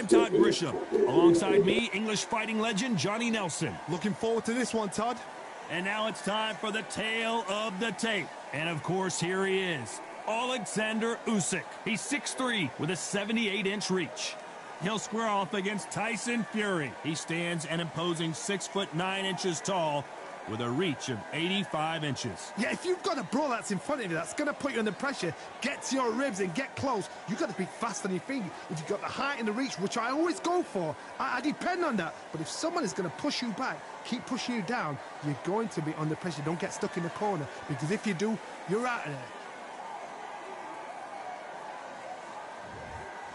I'm Todd Grisham. Alongside me, English fighting legend Johnny Nelson. Looking forward to this one, Todd. And now it's time for the tale of the tape. And of course, here he is, Alexander Usyk. He's 6'3" with a 78-inch reach. He'll square off against Tyson Fury. He stands an imposing 6'9" tall with a reach of 85 inches. Yeah, if you've got a brawl that's in front of you, that's going to put you under pressure, get to your ribs and get close, you've got to be fast on your feet. If you've got the height and the reach, which I always go for, I depend on that. But if someone is going to push you back, keep pushing you down, you're going to be under pressure. Don't get stuck in the corner, because if you do, you're out of there.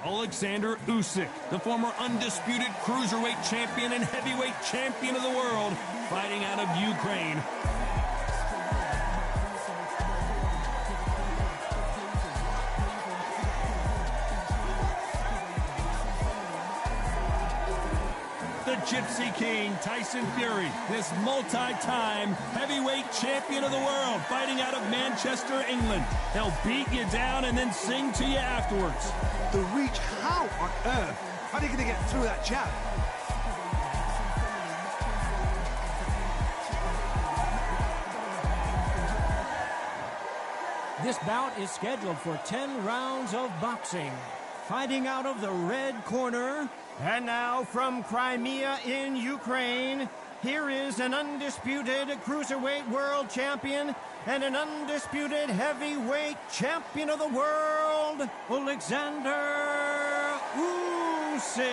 Alexander Usyk, the former undisputed cruiserweight champion and heavyweight champion of the world, fighting out of Ukraine. The Gypsy King, Tyson Fury, this multi-time heavyweight champion of the world, fighting out of Manchester, England. He'll beat you down and then sing to you afterwards. The reach, how on earth? How are you going to get through that jab? This bout is scheduled for 10 rounds of boxing. Fighting out of the red corner, and now from Crimea in Ukraine, here is an undisputed cruiserweight world champion and an undisputed heavyweight champion of the world, Alexander Usyk.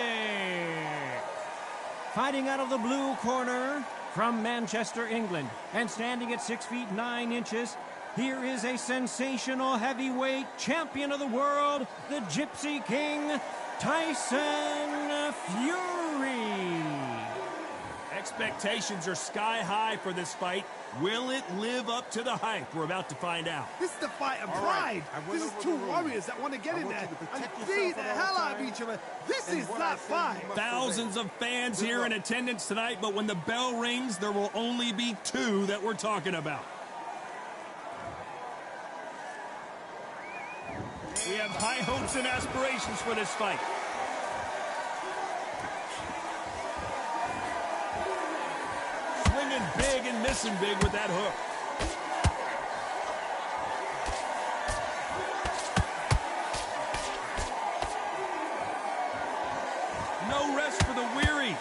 Fighting out of the blue corner from Manchester, England, and standing at 6'9", here is a sensational heavyweight champion of the world, the Gypsy King, Tyson Fury. Expectations are sky high for this fight. Will it live up to the hype? We're about to find out. This is the fight of pride. This is two warriors that want to get in there and beat the hell out of each other. This is that fight. Thousands of fans here in attendance tonight, but when the bell rings, there will only be two that we're talking about. We have high hopes and aspirations for this fight. Swinging big and missing big with that hook. No rest for the weary.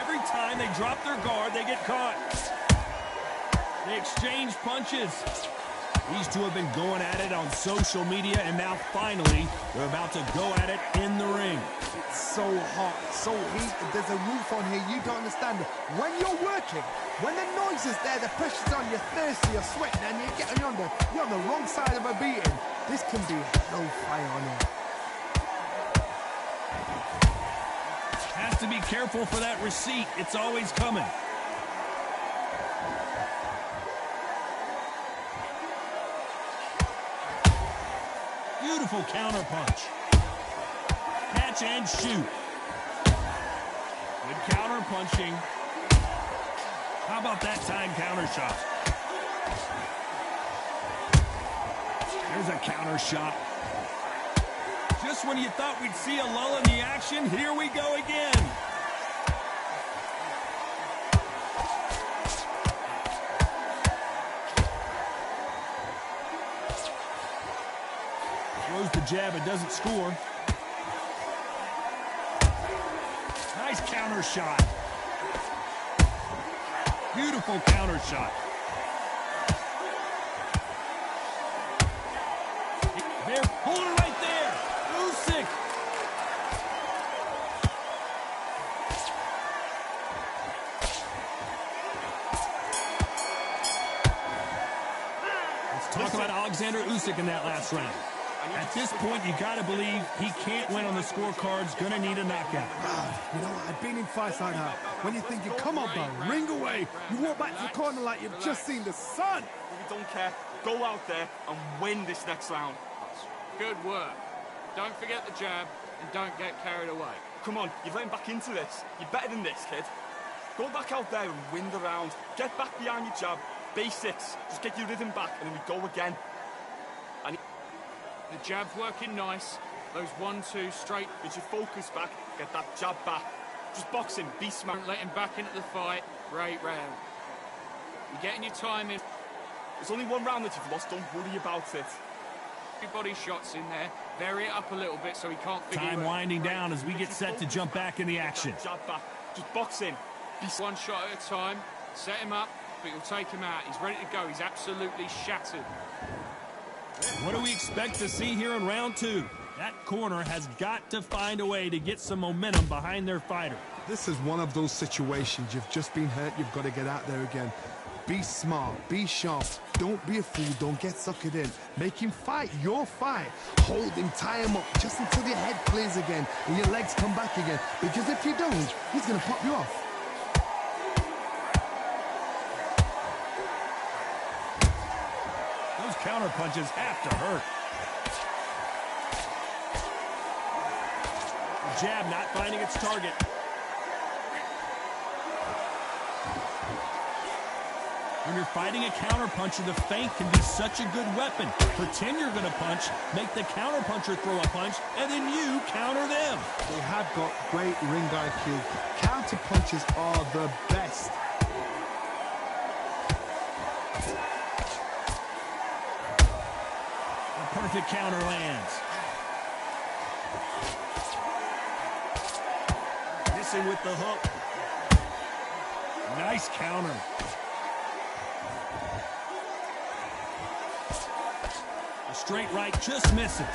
Every time they drop their guard, they get caught. They exchange punches. These two have been going at it on social media, and now finally they're about to go at it in the ring. It's so hot, so heated. There's a roof on here. You don't understand it. When you're working, when the noise is there, the pressure's on, you're thirsty, you're sweating, and you're on the wrong side of a beating. This can be hellfire on here. Has to be careful for that receipt. It's always coming. Beautiful counter punch. Catch and shoot. Good counter punching. How about that time counter shot? There's a counter shot. Just when you thought we'd see a lull in the action, here we go again. Throws the jab and doesn't score. Nice counter shot. Beautiful counter shot. They're pulling right there. Usyk. Let's talk about Alexander Usyk in that last round. At this point, you got to believe he can't win on the scorecard's going to need a knockout. You know, I've been in fights like that. When you think, come on, bro, ring away. You walk back to the corner like you've just seen the sun. We don't care. Go out there and win this next round. Good work. Don't forget the jab and don't get carried away. Come on, you're getting back into this. You're better than this, kid. Go back out there and win the round. Get back behind your jab. Basics. Just get your rhythm back and then we go again. And The jab's working nice. Those 1-2 straight. Get your focus back. Get that jab back. Just box him. Be smart. Don't let him back into the fight. Great round. You're getting your time in. There's only one round that you've lost. Don't worry about it. Body shots in there. Vary it up a little bit so he can't figure Time winding down as we get set to jump back in the action. Jab back. Just box him. One shot at a time. Set him up, but you'll take him out. He's ready to go. He's absolutely shattered. What do we expect to see here in round 2? That corner has got to find a way to get some momentum behind their fighter. This is one of those situations. You've just been hurt. You've got to get out there again. Be smart. Be sharp. Don't be a fool. Don't get suckered in. Make him fight your fight. Hold him. Tie him up just until your head clears again and your legs come back again. Because if you don't, he's going to pop you off. Those counter punches have to hurt. The jab not finding its target. When you're fighting a counter-puncher, the feint can be such a good weapon. Pretend you're going to punch, make the counter-puncher throw a punch, and then you counter them. They have got great ring IQ. Counter-punches are the best. A perfect counter lands. Missing with the hook. Nice counter. A straight right just misses.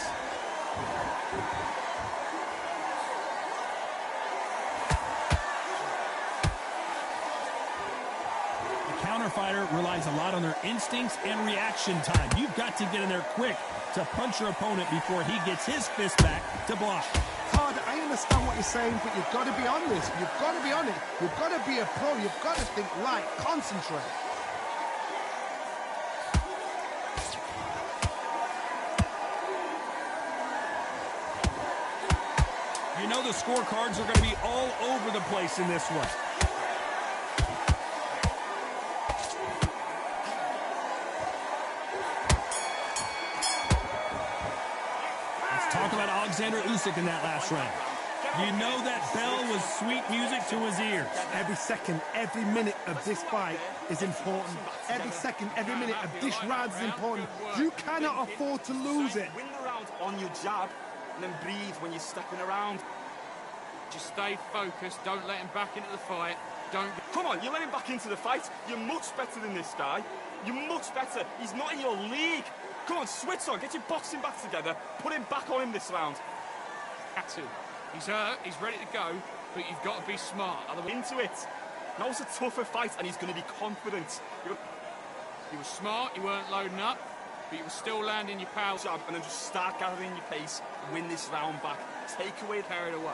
The counter fighter relies a lot on their instincts and reaction time. You've got to get in there quick to punch your opponent before he gets his fist back to block. Todd, I understand what you're saying, but you've got to be on this. You've got to be on it. You've got to be a pro. You've got to think right. Concentrate. You know the scorecards are going to be all over the place in this one. Let's talk about Alexander Usyk in that last round. You know that bell was sweet music to his ears. Every second, every minute of this fight is important. Every second, every minute of this round is important. You cannot afford to lose it. Win the round on your jab and then breathe when you're stepping around. Just stay focused. Don't let him back into the fight. Don't. Come on, you let him back into the fight. You're much better than this guy. You're much better. He's not in your league. Come on, switch on. Get your boxing back together. Put him back on him this round. He's hurt. He's ready to go. But you've got to be smart. Into it. Now it's a tougher fight, and he's going to be confident. You were smart. You weren't loading up. But you were still landing your power jab, and then just start gathering your pace. Win this round back. Take away the carried away.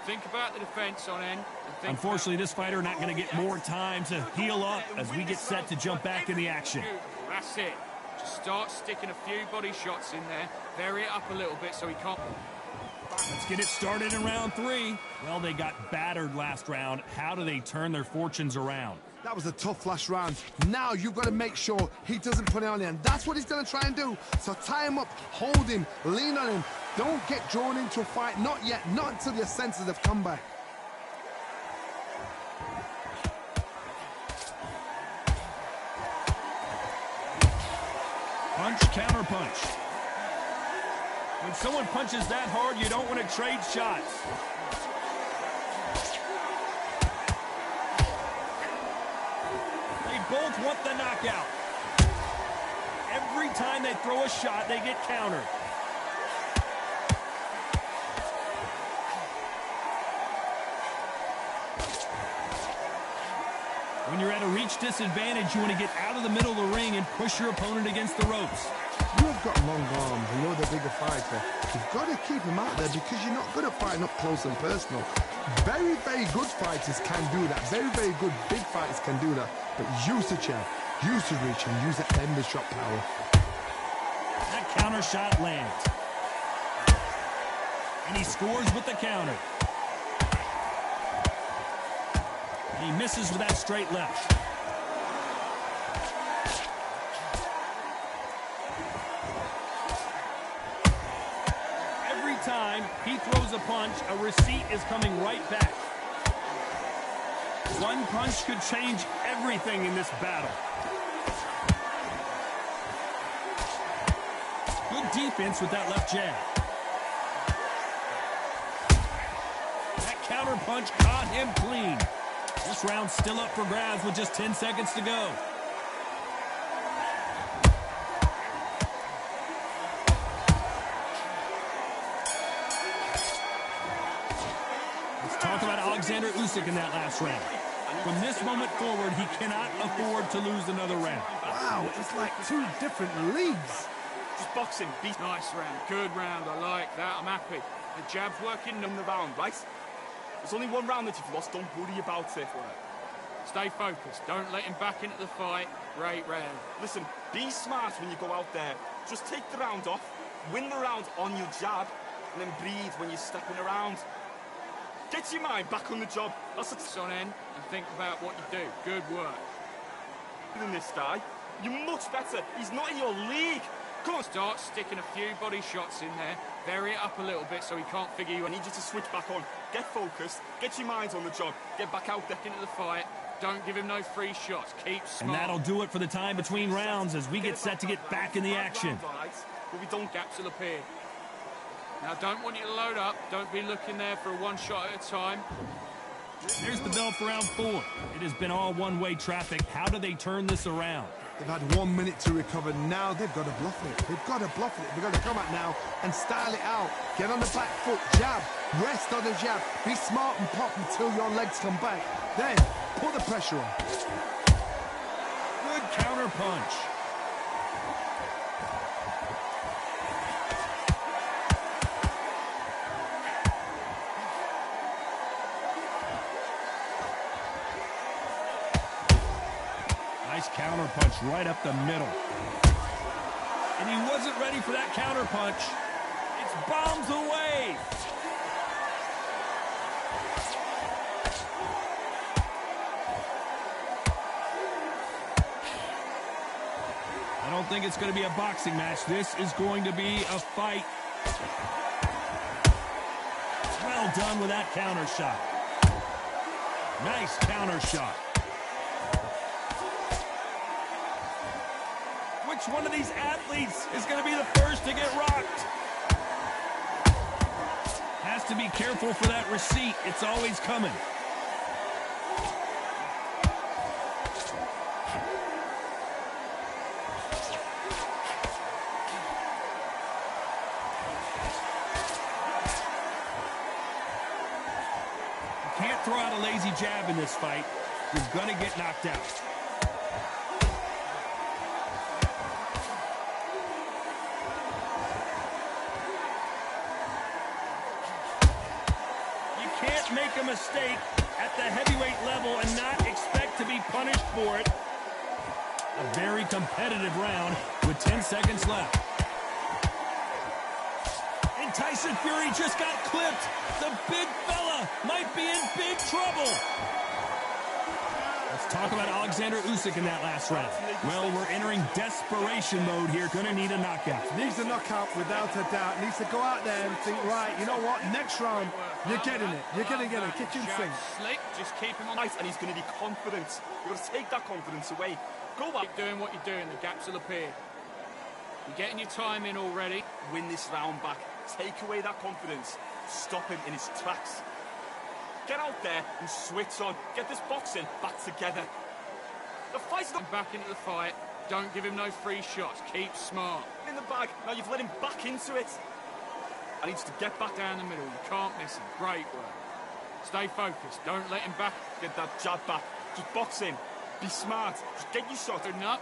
Think about the defense on end. Unfortunately, this fighter not going to get more time to heal up as we get set to jump back in the action. That's it. Just start sticking a few body shots in there. Vary it up a little bit so he can't. Let's get it started in round 3. Well, they got battered last round. How do they turn their fortunes around? That was a tough last round. Now you've got to make sure he doesn't put it on him. That's what he's going to try and do. So tie him up, hold him, lean on him. Don't get drawn into a fight. Not yet. Not until your senses have come back. Punch, counter punch. When someone punches that hard, you don't want to trade shots. They both want the knockout. Every time they throw a shot, they get countered. When you're at a reach disadvantage, you want to get out of the middle of the ring and push your opponent against the ropes. You've got long arms, you're the bigger fighter. You've got to keep him out there because you're not good at fighting up close and personal. Very, very good fighters can do that. Very, very good big fighters can do that. But use the jab, use the reach, and use that end of shot power. That counter shot lands. And he scores with the counter. He misses with that straight left. time he throws a punch, a receipt is coming right back. One punch could change everything in this battle. Good defense with that left jab. That counter punch caught him clean. This round's still up for grabs with just 10 seconds to go. Let's talk about Alexander Usyk in that last round. From this moment forward, he cannot afford to lose another round. Wow, it's like two different leagues. Just boxing, beat. Nice round, good round, I like that, I'm happy. The jab's working in the round, right? There's only one round that you've lost, don't worry about it. Stay focused, don't let him back into the fight. Great round. Listen, be smart when you go out there. Just take the round off, win the round on your jab, and then breathe when you're stepping around. Get your mind back on the job. That's It's on end and think about what you do. Good work. than this guy. You're much better. He's not in your league. Come on. Start sticking a few body shots in there. Vary it up a little bit so he can't figure you I out. need you to switch back on. Get focused. Get your minds on the job. Get back out there. Into the fight. Don't give him no free shots. Keep smart. And that'll do it for the time between rounds as we get set to get back in the action. But we don't Gaps will appear. Now, don't want you to load up. Don't be looking there for a one shot at a time. There's the bell for round 4. It has been all one-way traffic. How do they turn this around? They've had 1 minute to recover. Now they've got to bluff it. They've got to bluff it. They've got to come out now and style it out. Get on the back foot, jab, rest on the jab. Be smart and pop until your legs come back. Then put the pressure on. Good counter punch. Nice counter punch right up the middle. And he wasn't ready for that counter punch. It's bombs away. I don't think it's going to be a boxing match. This is going to be a fight. Well done with that counter shot. Nice counter shot. Which one of these athletes is going to be the first to get rocked? Has to be careful for that receipt. It's always coming. You can't throw out a lazy jab in this fight. You're going to get knocked out. Make a mistake at the heavyweight level and not expect to be punished for it. A very competitive round with 10 seconds left. And Tyson Fury just got clipped. The big fella might be in big trouble. Let's talk about Alexander Usyk in that last round. Well, we're entering desperation mode here. Gonna need a knockout. Needs a knockout without a doubt. Needs to go out there and think, right, you know what, next round, you're getting it. You're going to get a kitchen sink. Slick, just keep him on. Nice, and he's going to be confident. You've got to take that confidence away. Go back. Keep doing what you're doing. The gaps will appear. You're getting your time in already. Win this round back. Take away that confidence. Stop him in his tracks. Get out there and switch on. Get this boxing back together. The fight's not Back into the fight. Don't give him no free shots. Keep smart. in the bag. Now you've let him back into it. I need you to get back down. Down the middle. You can't miss him. Great work. Stay focused. Don't let him back. Get that jab back. Just box him. Be smart. Just get your shot. Good enough,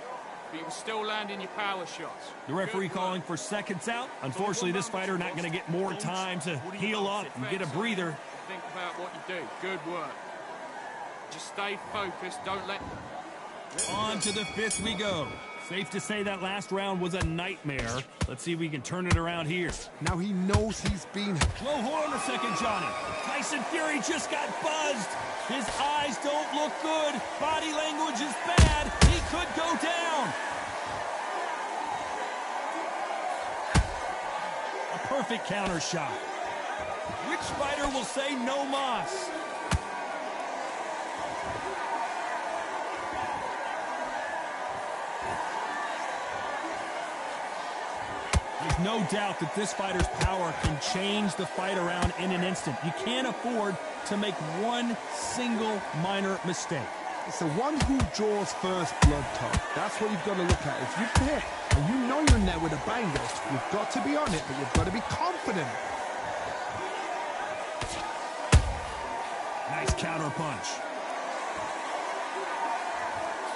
but you're still landing your power shots. The referee Good calling work. for seconds out. Unfortunately, this fighter not going to get more time to heal up and get a breather. Think about what you do. Good work. Just stay focused. Don't let... On to the 5th we go. Safe to say that last round was a nightmare. Let's see if we can turn it around here. Now he knows he's been... Whoa, hold on a second, Johnny. Tyson Fury just got buzzed. His eyes don't look good. Body language is bad. He could go down. A perfect counter shot. Which fighter will say no mas? There's no doubt that this fighter's power can change the fight around in an instant. You can't afford to make one single minor mistake. It's the one who draws first blood, Tom. That's what you've got to look at. If you've hit and you know you're in there with a banger, you've got to be on it, but you've got to be confident. Nice counter punch.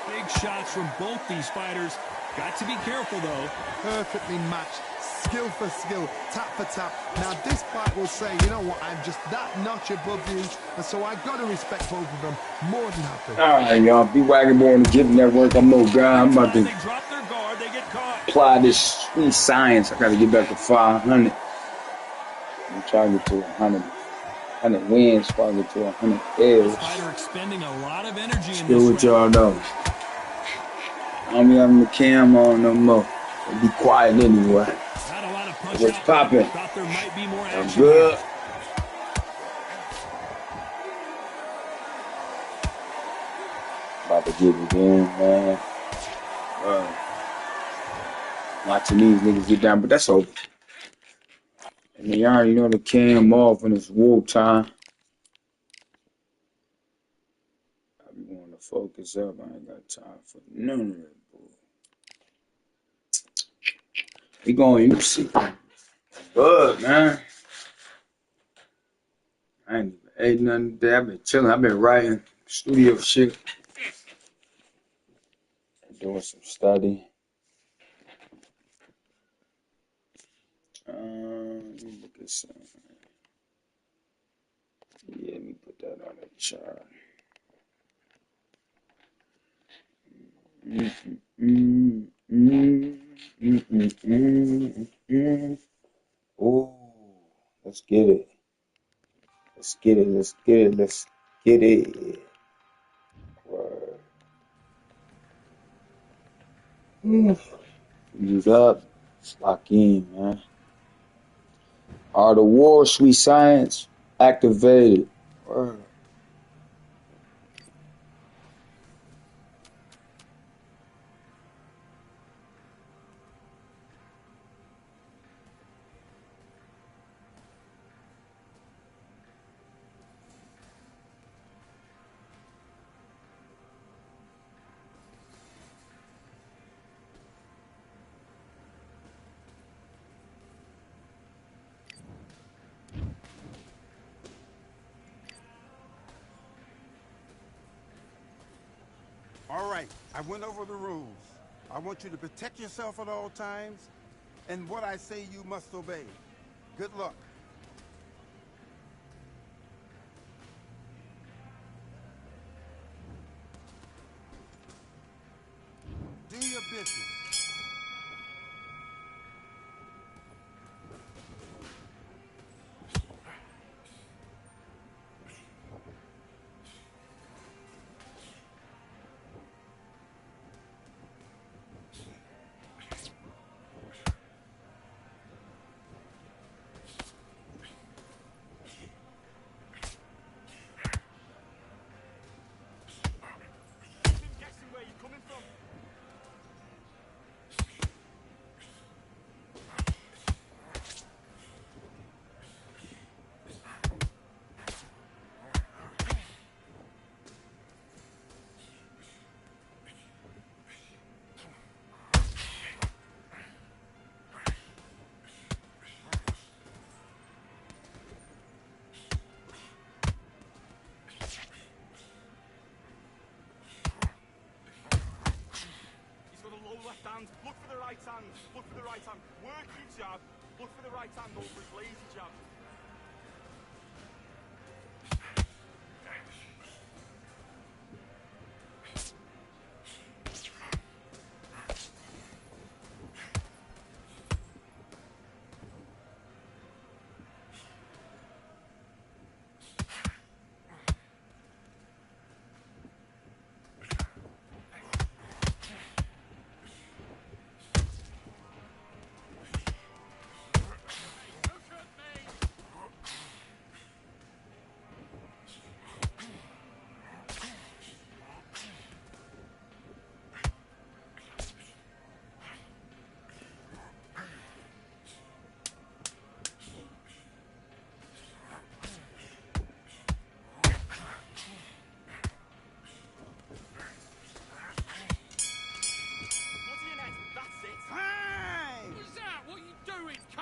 Big shots from both these fighters. Got to be careful, though. Perfectly matched. Skill for skill, tap for tap. Now this fight will say, you know what, I'm just that notch above you, and so I got to respect both of them more than happy. All right, y'all. Be wagon boy on the Gym Network. I'm no guy. I'm about to They drop their guard, they get caught. apply this sweet science. I got to get back to 500. I'm trying to get to 100. 100 wins, trying to get to 100 L's. Fighter expending a lot of energy in Still with this y'all though. I don't be having the cam on no more. I'll be quiet anyway. Not a lot of punch What's out. poppin'? Thought there might be more I'm action. good. About to get it in, man. Watching these niggas get down, but that's over. And you already know the cam off when it's war time. I be wanting to focus up. I ain't got time for none of that bull. We going UFC. Good, man. I ain't even ate nothing today. I've been chilling. I've been writing studio shit. Doing some study. Let me look at something. Yeah, let me put that on the chart. Oh, let's get it. Let's get it. Let's get it. Let's get it. Word. Use up. Let's lock in, man. Art of War, sweet science, activated. Word. All right, I went over the rules. I want you to protect yourself at all times, and what I say you must obey. Good luck. Do your business. Left hand, look for the right hand, look for the right hand, work your jab, look for the right hand over his lazy jab.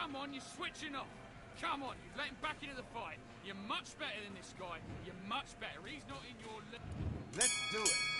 Come on, you're switching off. Come on, you've let him back into the fight. You're much better than this guy. You're much better. He's not in your... Let's do it.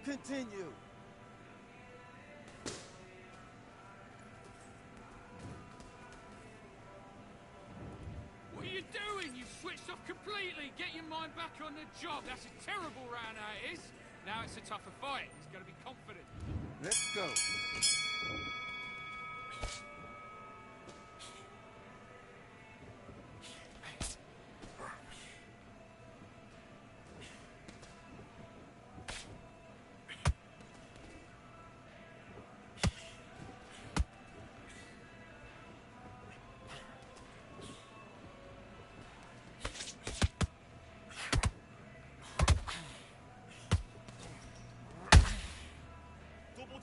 Continue. What are you doing? You've switched off completely. Get your mind back on the job. That's a terrible round, that is. Now it's a tougher fight. He's got to be confident. Let's go.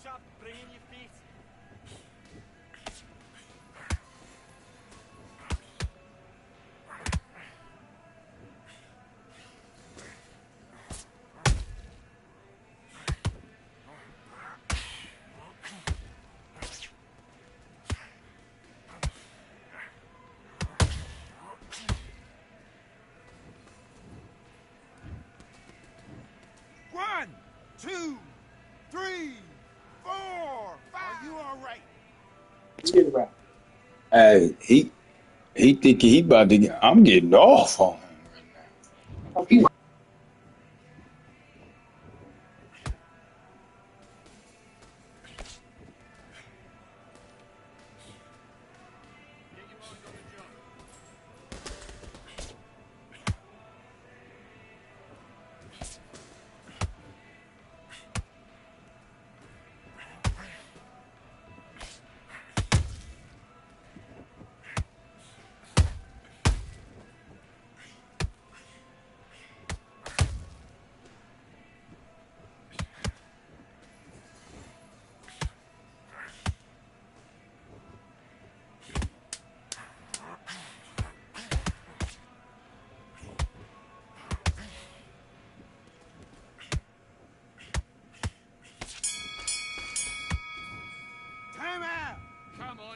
Jab, bring in your feet. One, two, three. 4, 5. Are you all right? Hey, he thinking he about to get. I'm getting off on him right now.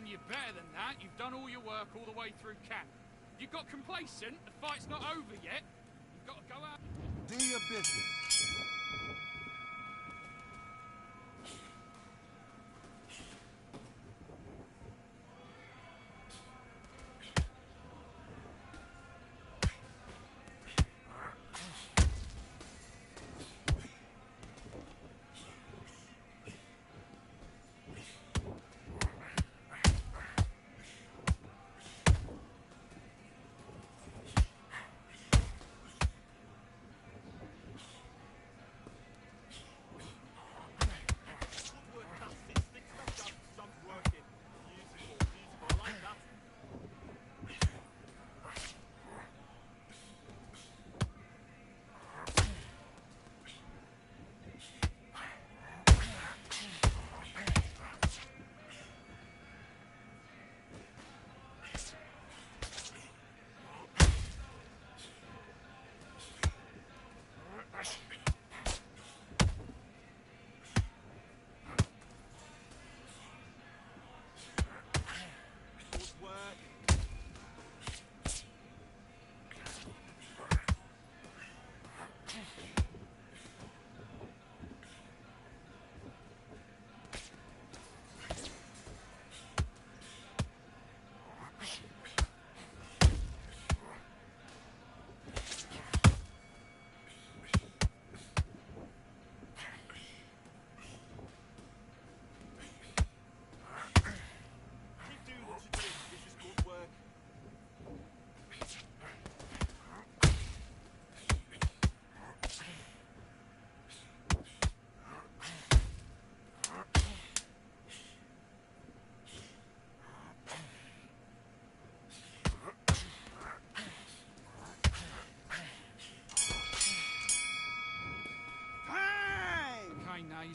You're better than that. You've done all your work all the way through camp. You got complacent. The fight's not over yet. You've got to go out. Do your business.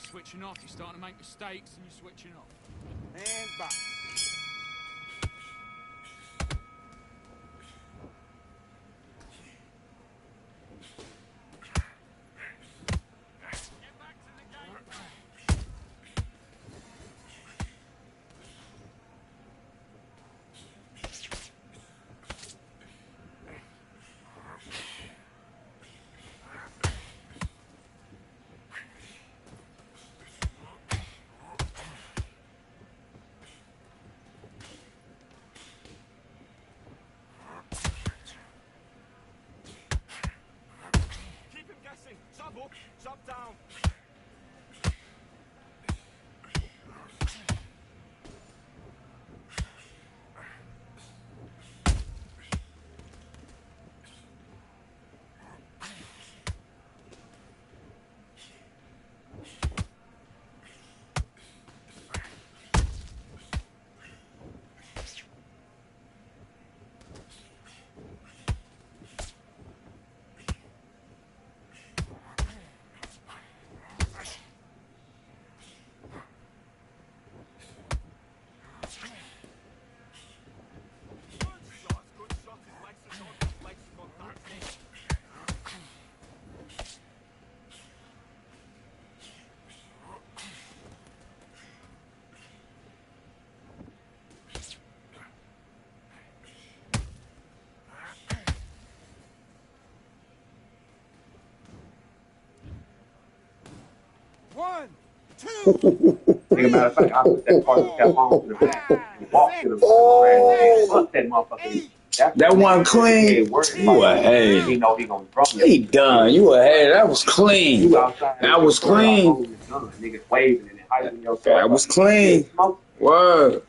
you're switching off. You're starting to make mistakes and you're switching off. And box. Get back to the game. Keep him guessing. Shove up, shove down. Good shot. His legs are gone. His legs are gone. That's it. One, two, Nigga, matter of fact, I put that part of the cap on to the back and walked to the ran, fuck that motherfucker. That one clean. You a hater. He know he gonna drop He done. You a hater. That was clean. That was clean. Niggas waving and hyping yourself. That was clean. Word.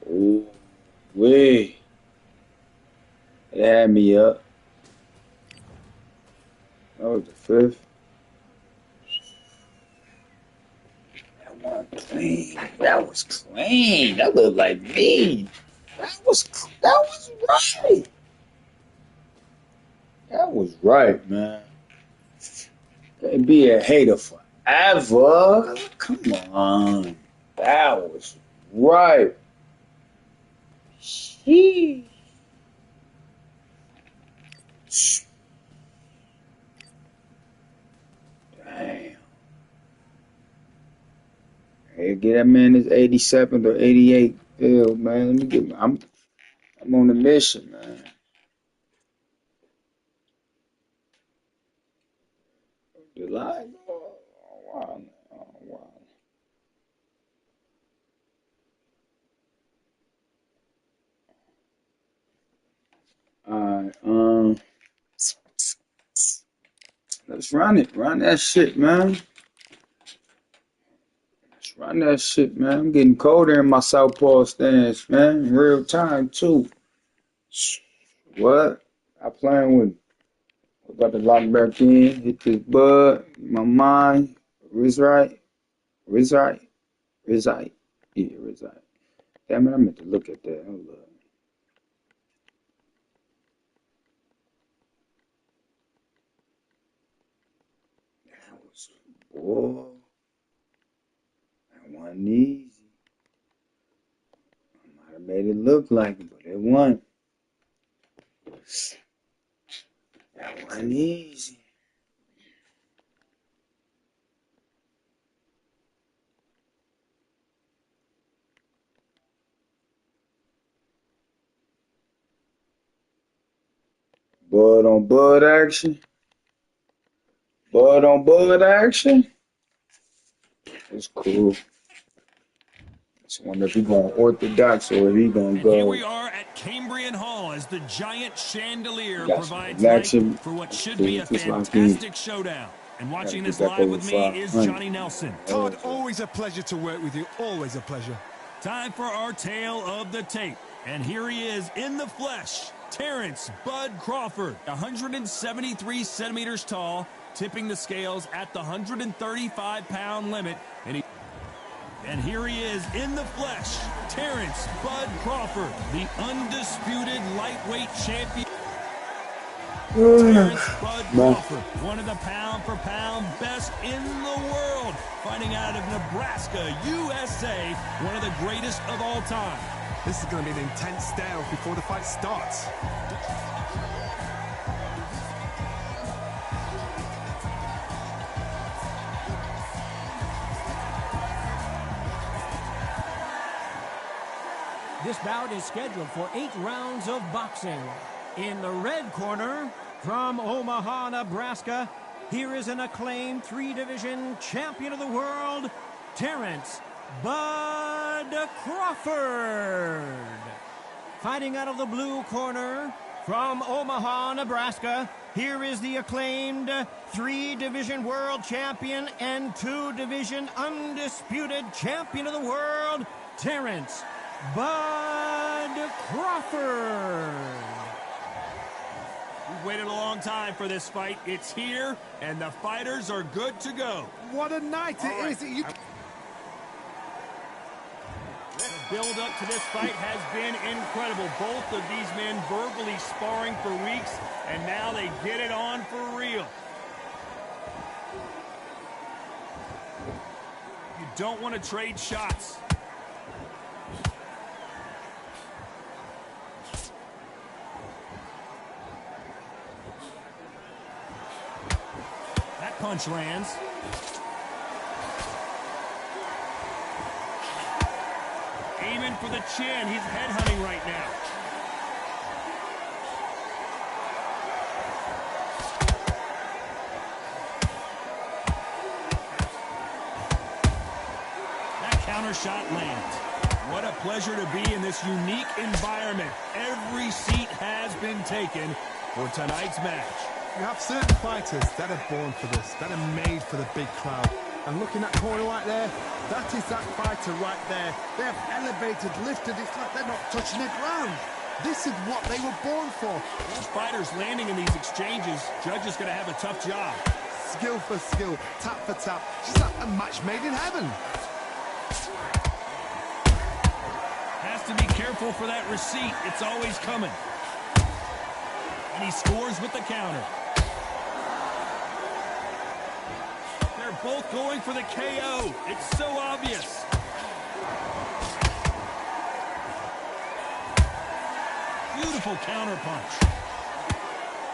Ooh, wee. It had me up. That was the fifth. That one clean. That was clean. That looked like me. That was right. That was right, man. Can't be a hater forever. Come on. That was right. Sheesh. Damn. Hey, get that man his 87th or 88th bill, man. Let me get. I'm on a mission, man. The line. Oh, wow. Oh, wow. All right. Let's run it. Run that shit, man. Let's run that shit, man. I'm getting colder in my southpaw stance, man. In real time, too. What? I playing with. About to lock back in. Hit this bud. My mind. Rizite. Yeah, Rizite. Damn it, I meant to look at that. Hold up. That was, boy. That wasn't easy. I might have made it look like it, but it wasn't. That wasn't easy. Bud on bud action. Bud on bud action. It's cool. Just wonder if he's going orthodox or if he's going to go. Here we are at Cambrian Hall as the giant chandelier provides light light for what should be a fantastic showdown. And watching this live with me is Johnny Nelson. Todd, always a pleasure to work with you. Always a pleasure. Time for our tale of the tape. And here he is in the flesh. Terrence Bud Crawford, 173 centimeters tall, tipping the scales at the 135-pound limit. And here he is in the flesh, Terrence Bud Crawford, the undisputed lightweight champion. Terrence Bud Man. Crawford, one of the pound-for-pound best in the world, fighting out of Nebraska, USA, one of the greatest of all time. This is going to be an intense stare-off before the fight starts. This bout is scheduled for 8 rounds of boxing. In the red corner, from Omaha, Nebraska, here is an acclaimed 3-division champion of the world, Terrence Bud Crawford. Fighting out of the blue corner, from Omaha, Nebraska, here is the acclaimed 3-division world champion and 2-division undisputed champion of the world, Terrence Bud Crawford. We've waited a long time for this fight. It's here, and the fighters are good to go. What a night it is. The build-up to this fight has been incredible. Both of these men verbally sparring for weeks, and now they get it on for real. You don't want to trade shots. That punch lands. Aiming for the chin. He's headhunting right now. That counter shot lands. What a pleasure to be in this unique environment. Every seat has been taken for tonight's match. You have certain fighters that are born for this, that are made for the big crowd. And looking at that corner right there, that is that fighter right there. They have elevated, lifted, it's like they're not touching the ground. This is what they were born for. Those fighters landing in these exchanges, Judge is going to have a tough job. Skill for skill, tap for tap. Just like a match made in heaven. Has to be careful for that receipt. It's always coming. And he scores with the counter. They're both going for the KO. It's so obvious. Beautiful counter punch.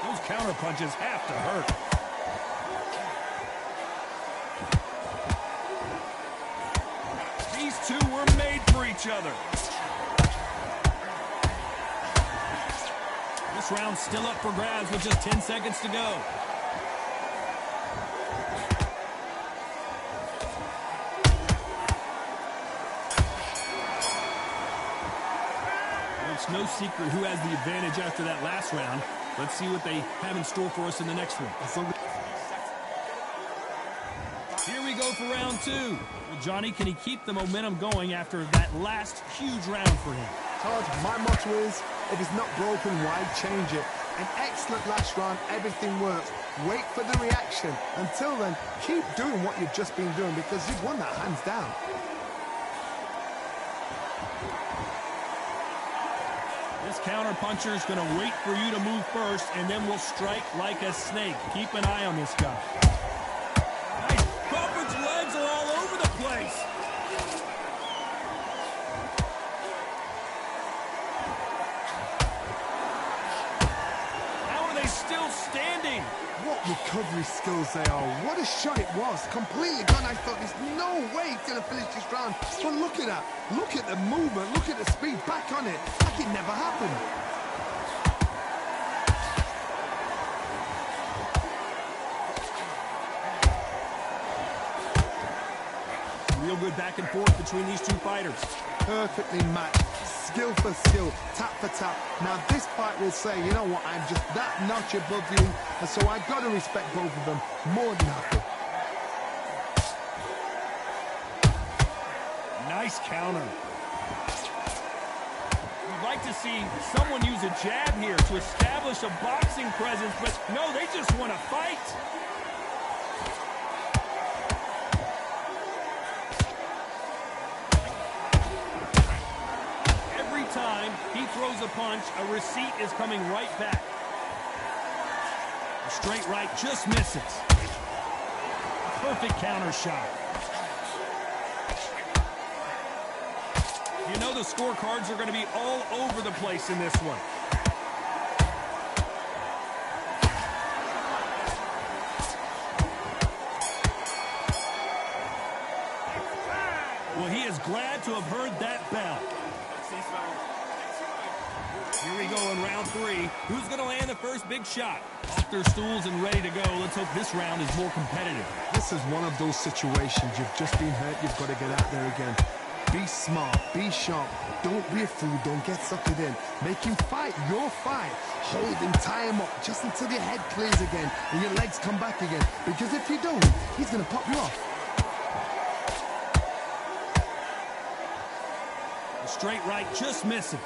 Those counter punches have to hurt. These two were made for each other. This round's still up for grabs with just 10 seconds to go. It's no secret who has the advantage after that last round. Let's see what they have in store for us in the next one. Here we go for round two. Well, Johnny, can he keep the momentum going after that last huge round for him? Todd, my motto is, if it's not broken, why change it? An excellent last round, everything works. Wait for the reaction. Until then, keep doing what you've just been doing because you've won that hands down. This counter-puncher is going to wait for you to move first, and then will strike like a snake. Keep an eye on this guy. Nice. Crawford's legs are all over the place. How are they still standing? What recovery skills they are. What a shot it was. Completely gone. I thought there's no way he's going to finish this round. But look at that. Look at the movement. Look at the speed. Back on it. Like it never happened. Real good back and forth between these two fighters. Perfectly matched. Skill for skill, tap for tap. Now this fight will say, you know what, I'm just that notch above you, and so I've got to respect both of them more than happy. Nice counter. You'd like to see someone use a jab here to establish a boxing presence, but no, they just want to fight. Time he throws a punch, a receipt is coming right back. Straight right just misses. Perfect counter shot. You know the scorecards are going to be all over the place in this one. Well, he is glad to have heard that bell. Here we go in round 3. Who's going to land the first big shot? Off their stools and ready to go. Let's hope this round is more competitive. This is one of those situations. You've just been hurt. You've got to get out there again. Be smart. Be sharp. Don't be a fool. Don't get suckered in. Make him fight your fight. Hold him, tie him up just until your head clears again and your legs come back again. Because if you don't, he's going to pop you off. The straight right just misses.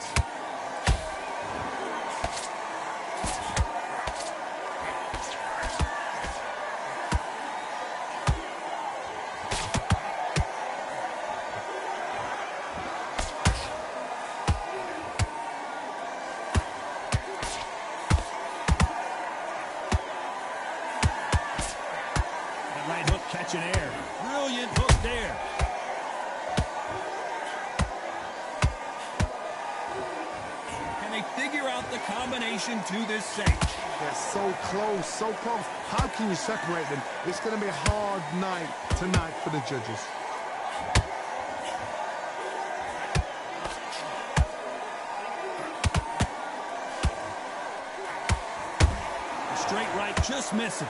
Catching air. Brilliant hook there. Can they figure out the combination to this cinch? They're so close, so close. How can you separate them? It's going to be a hard night tonight for the judges. The straight right just misses.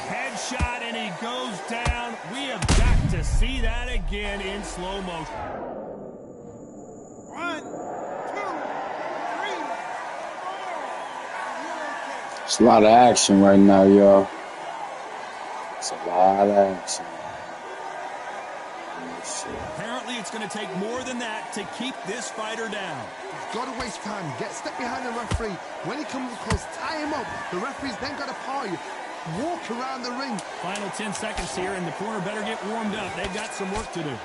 Headshot and he goes down. We have got to see that again in slow motion. 1, 2, 3, 4. It's a lot of action right now, y'all. It's a lot of action. Apparently, it's going to take more than that to keep this fighter down. You've got to waste time. Step behind the referee. When he comes close, tie him up. The referee's then got to paw you. Walk around the ring. Final 10 seconds here, and the corner better get warmed up. They've got some work to do.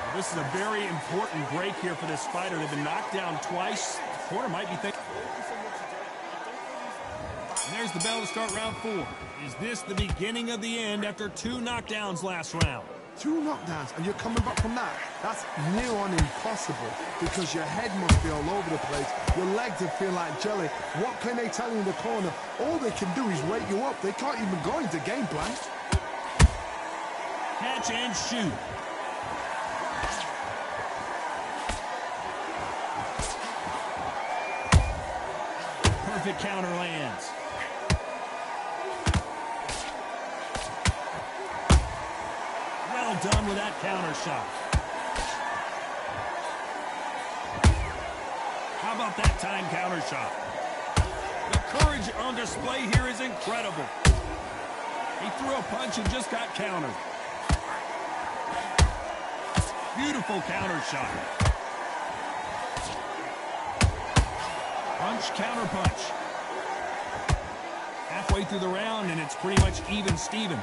Well, this is a very important break here for this fighter. They've been knocked down twice. The corner might be thinking. And there's the bell to start round 4. Is this the beginning of the end after 2 knockdowns last round? 2 knockdowns, and you're coming back from that. That's near on impossible, because your head must be all over the place. Your legs will feel like jelly. What can they tell you in the corner? All they can do is wake you up. They can't even go into game plan. Catch and shoot. Perfect counter lands. Done with that counter shot. How about that time counter shot? The courage on display here is incredible. He threw a punch and just got countered. Beautiful counter shot. Punch, counter punch. Halfway through the round and it's pretty much even Steven.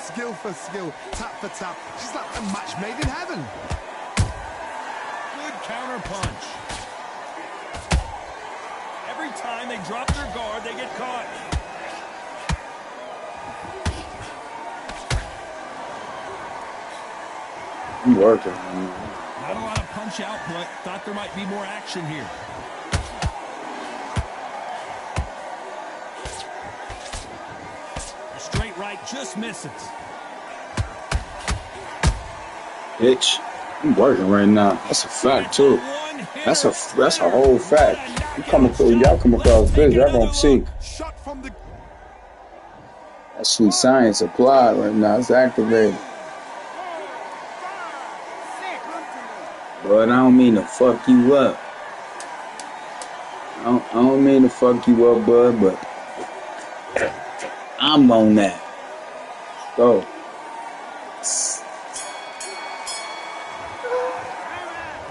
Skill for skill, tap for tap. She's like a match made in heaven. Good counter punch. Every time they drop their guard, they get caught. I'm working. Not a lot of punch output. Thought there might be more action here. The straight right just misses. Bitch, I'm working right now. That's a fact too. That's a whole fact. Y'all come across this, y'all gonna see. That sweet science applied right now. It's activated. But I don't mean to fuck you up. I don't mean to fuck you up, bud, but I'm on that. Go.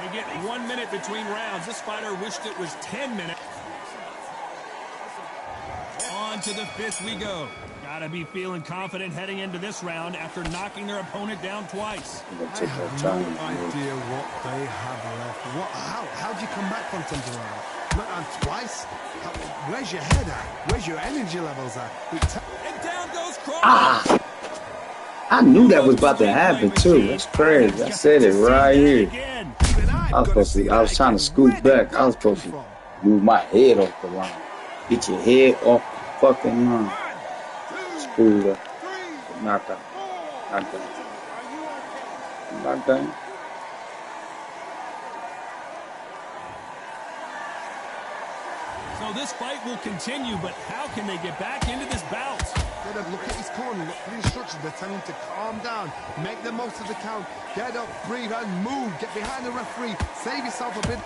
They get 1 minute between rounds. This fighter wished it was 10 minutes. On to the 5th we go. Gotta be feeling confident heading into this round after knocking their opponent down twice. I have no idea what they have left. How'd you come back from something like that? Not on twice? Where's your head at? Where's your energy levels at? And down goes Crawford. I knew that was about to happen too. That's crazy. I said it right here. I was trying to scoot back. I was supposed to move my head off the line. Get your head off the fucking line. Screwed up. Knocked out. Knocked out. Knocked out. So this fight will continue, but how can they get back into this bout? Look at his corner, look at the instructions. They're telling him to calm down, make the most of the count, get up, breathe, and move. Get behind the referee, save yourself a bit.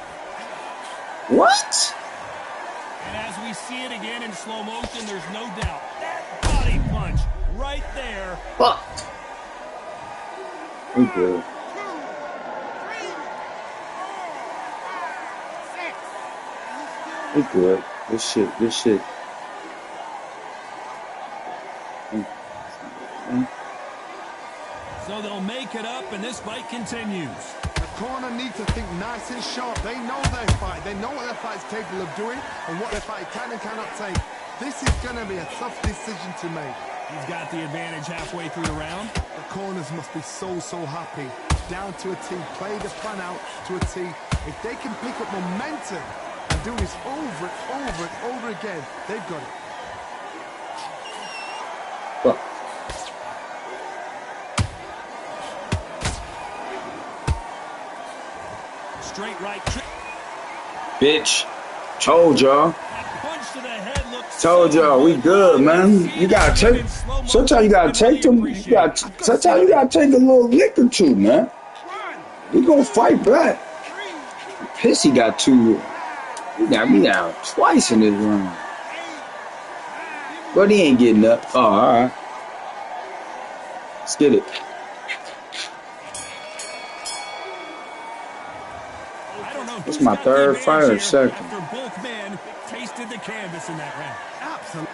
What? And as we see it again in slow motion, there's no doubt. That body punch right there. Fuck. We good. We good. This shit. So they'll make it up, and this fight continues. The corner needs to think nice and sharp. They know their fight. They know what their fight's capable of doing and what their fight can and cannot take. This is going to be a tough decision to make. He's got the advantage halfway through the round. The corners must be so happy. Down to a T. Play the plan out to a T. If they can pick up momentum and do this over and over again, they've got it. Fuck. Straight right. Bitch. Told y'all. Punch to the head looks Told y'all we good, man. You gotta take. Sometimes you gotta take them. Sometimes you gotta take a little lick or two, man. We gonna fight back. Pissy got two. He got me down twice in this round. But he ain't getting up. Oh, all right. Let's get it. It's my third fight or second. After both men tasted the canvas in that round. Absolutely.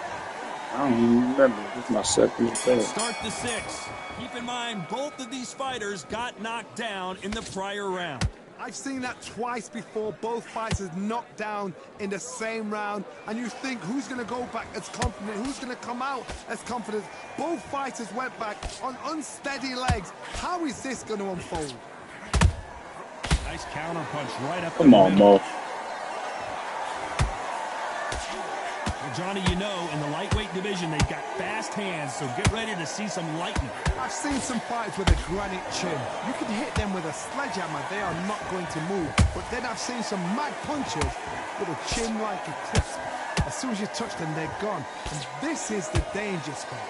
I don't even remember. This is my second or third. Start the sixth. Keep in mind, both of these fighters got knocked down in the prior round. I've seen that twice before. Both fighters knocked down in the same round. And you think, who's going to go back as confident? Who's going to come out as confident? Both fighters went back on unsteady legs. How is this going to unfold? Nice counter punch right up. Come on, Mo. Well, Johnny, you know, in the lightweight division, they've got fast hands, so get ready to see some lightning. I've seen some fights with a granite chin. You can hit them with a sledgehammer, they are not going to move. But then I've seen some mad punches with a chin like a crisp. As soon as you touch them, they're gone. And this is the danger spot.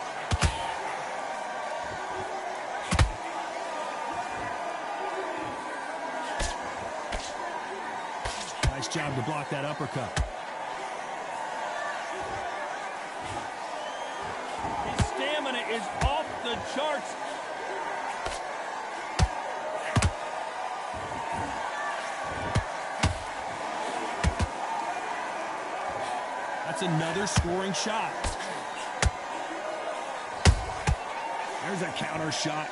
Nice job to block that uppercut. His stamina is off the charts. That's another scoring shot. There's a counter shot.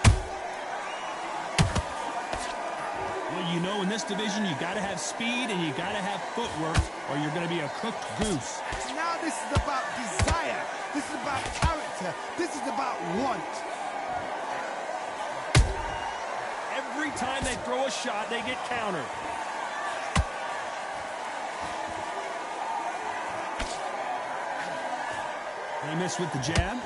Well, you know, in this division, you got to have speed and you got to have footwork, or you're going to be a cooked goose. Now this is about desire. This is about character. This is about want. Every time they throw a shot, they get countered. They miss with the jab.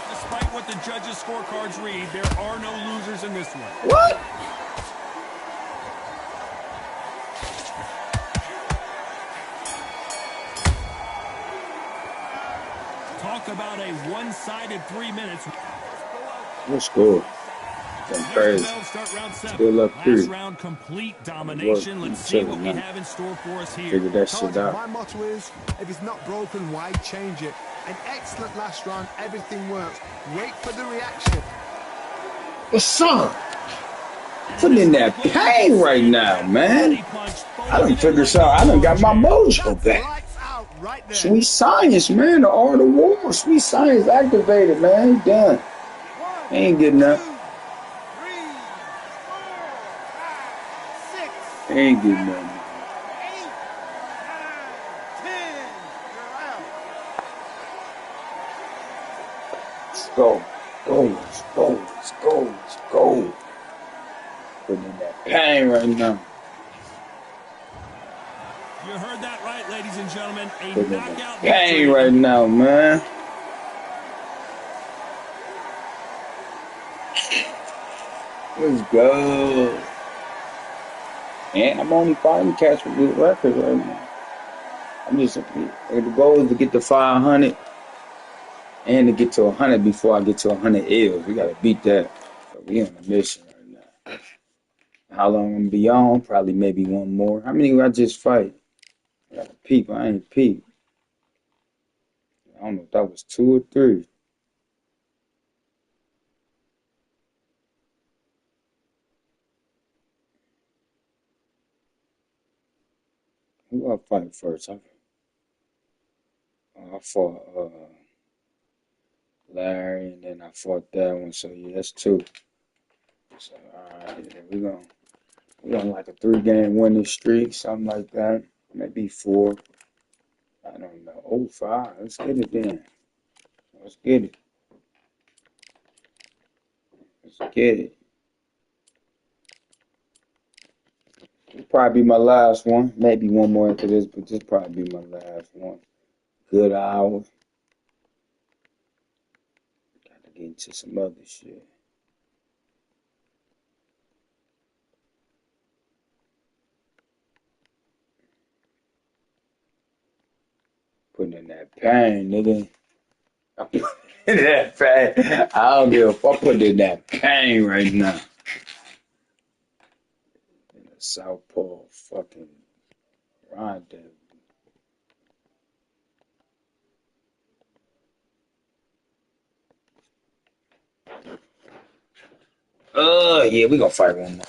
Despite what the judges' scorecards read, there are no losers in this one. What? Talk about a one-sided 3 minutes. What score? That's crazy. Still up Last 3. round, complete domination. Let's see what we have in store for us here. Figure that shit out. My motto is, if it's not broken, why change it? An excellent last round, everything works. Wait for the reaction. What's up? Putting in that pain right now, man. I done figured this out. I done got my mojo back. Lights out right there. Sweet science, man. The art of war. Sweet science activated, man. Done. He ain't getting up. 2, 3, 4, 5, 6. He ain't getting up. 8, 9, 10. You're out. Let's go. Let's go. Putting in that pain right now. You heard that right, ladies and gentlemen. A Putting in knockout that victory. pain right now, man. Let's go. And I'm only fighting cats with good records right now. The goal is to get to 500 and to get to 100 before I get to 100 L's. We gotta beat that. So we on a mission right now. How long I'm gonna be on? Probably maybe one more. How many I just fight? I gotta peep. I ain't peep. I don't know if that was 2 or 3. Who I fight first? I fought Larry, and then I fought that one. So yeah, that's 2. So alright, yeah, we on like a 3-game winning streak, something like that. Maybe 4. I don't know. Oh, 5. Let's get it then. Let's get it. Let's get it. It'll probably be my last one. Maybe one more after this, but this probably be my last one. Good hour. Gotta get into some other shit. Putting in that pain, nigga. I'm putting in that pain. I don't give a fuck. I'm putting in that pain right now. In the Southpaw fucking rendezvous. Yeah, we gonna fight one more.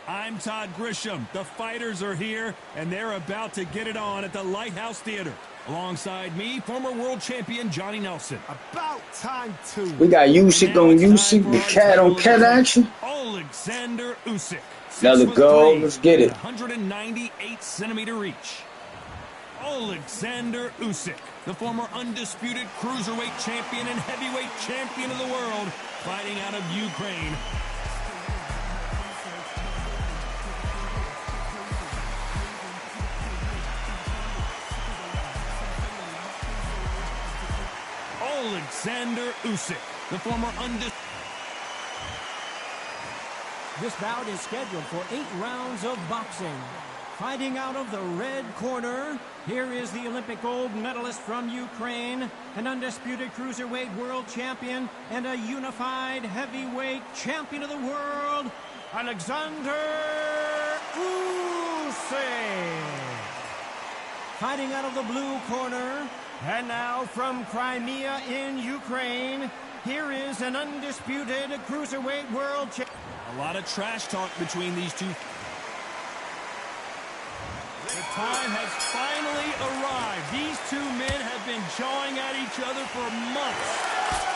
I'm Todd Grisham. The fighters are here, and they're about to get it on at the Lighthouse Theater. Alongside me, former world champion Johnny Nelson. About time, too. We got Usyk on Usyk, the cat on cat action. Alexander Usyk. Another goal. Let's get it. 198-centimeter reach. Alexander Usyk, the former undisputed cruiserweight champion and heavyweight champion of the world, fighting out of Ukraine. Alexander Usyk, the former undisputed. This bout is scheduled for 8 rounds of boxing. Fighting out of the red corner, here is the Olympic gold medalist from Ukraine, an undisputed cruiserweight world champion, and a unified heavyweight champion of the world, Alexander Usyk. Fighting out of the blue corner, and now from Crimea in Ukraine, here is an undisputed cruiserweight world champion. A lot of trash talk between these two. The time has finally arrived. These two men have been jawing at each other for months.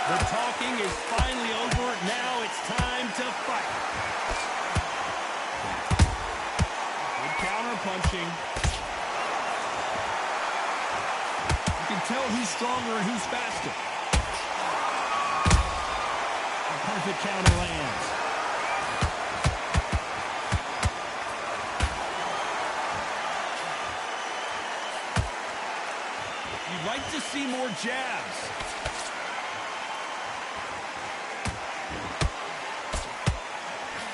The talking is finally over. Now it's time to fight. Good counter punching. You can tell who's stronger and who's faster. A perfect counter lands. You'd like to see more jabs.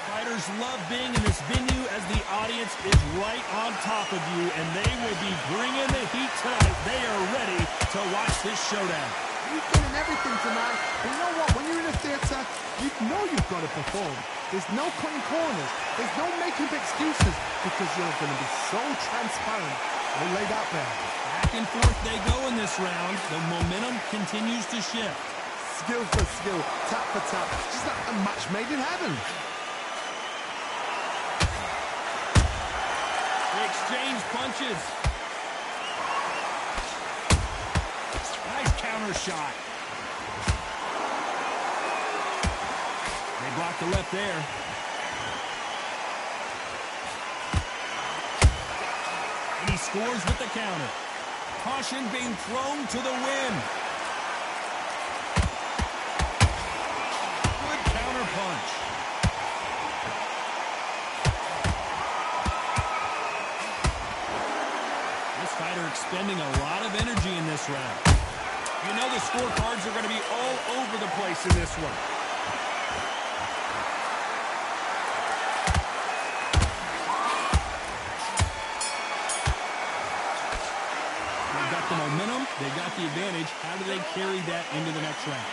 Fighters love being in this venue as the audience is right on top of you, and they will be bringing the heat tonight. They are ready to watch this showdown. You've given everything tonight, but you know what? When you're in a theater, you know you've got to perform. There's no cutting corners. There's no making up excuses because you're going to be so transparent. All laid out there. Back and forth they go in this round. The momentum continues to shift. Skill for skill, tap for tap. Just like a match made in heaven. They exchange punches. Nice counter shot. They block the left there. And he scores with the counter. Caution being thrown to the wind. Good counter punch. This fighter expending a lot of energy in this round. You know the scorecards are going to be all over the place in this one. The momentum, they got the advantage. How do they carry that into the next round?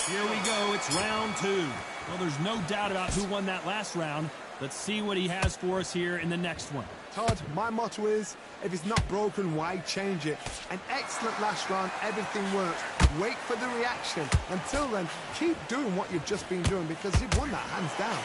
Here we go. It's round two. Well, there's no doubt about who won that last round. Let's see what he has for us here in the next one. Todd, my motto is, if it's not broken, why change it? An excellent last round. Everything works. Wait for the reaction. Until then, keep doing what you've just been doing because you've won that hands down.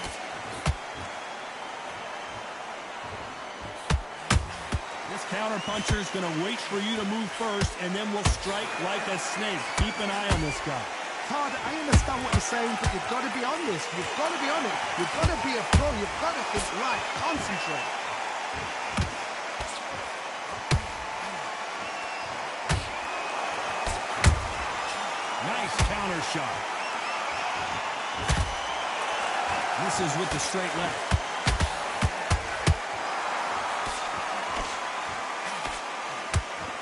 This counter-puncher is going to wait for you to move first, and then will strike like a snake. Keep an eye on this guy. Todd, I understand what you're saying, but you've got to be on this. You've got to be on it. You've got to be a pro. You've got to think right. Concentrate. Nice counter shot. This is with the straight left.